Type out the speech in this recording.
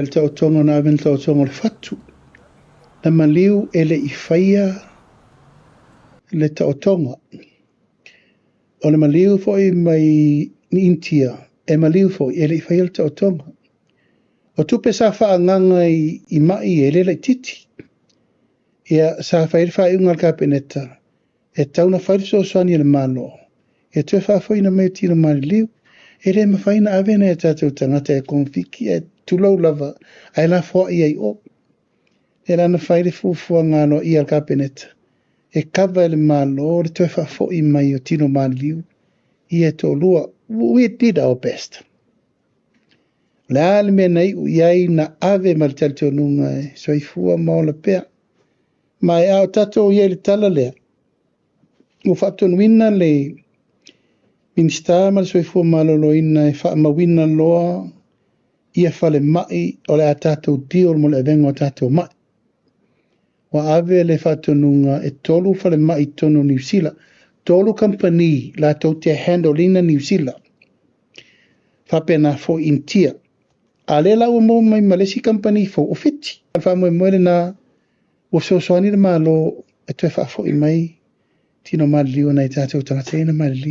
El tautonga na awen tautonga le fatu. Na maliu ele I whaia le tautonga. O le maliu foi mai ni intia. E maliu foi ele I whaia le tautonga. O tupe sa wha nganga I mai ele le titi. Ia sa whairi wha iunga ka peneta. E tauna whairi so swani le mano. E tue wha foi na meo tino mani liu. Ele ma whaina awena e tātou tangata e konfiki e tulau lava. Ai la fwa I ai o. E lana whaire fufua ngano I al kapeneta. E kawa le malo, le tue wha I mai o tino mani liu. I e tō lua. We did our best. Le ale mea nei u iai na ave ma le talito nunga e soifua maola pea. Ma e au tato iai le tala lea. O whaptonuina le minista ma le soifua malolo ina e wha mawina loa ia whale mai o le a tato dio mo le evenga o tato mai. Wa ave le whatonunga e tolu whale mai tono New Zealand. Tolu company la tau te handolina New Zealand. Whapena fo intia. A le lau mo mai Malaysia company fo ofiti. Wha moe moe na o so soani le malo e tue wha fo I mai tino mali liu na I tato tangatena mali liu.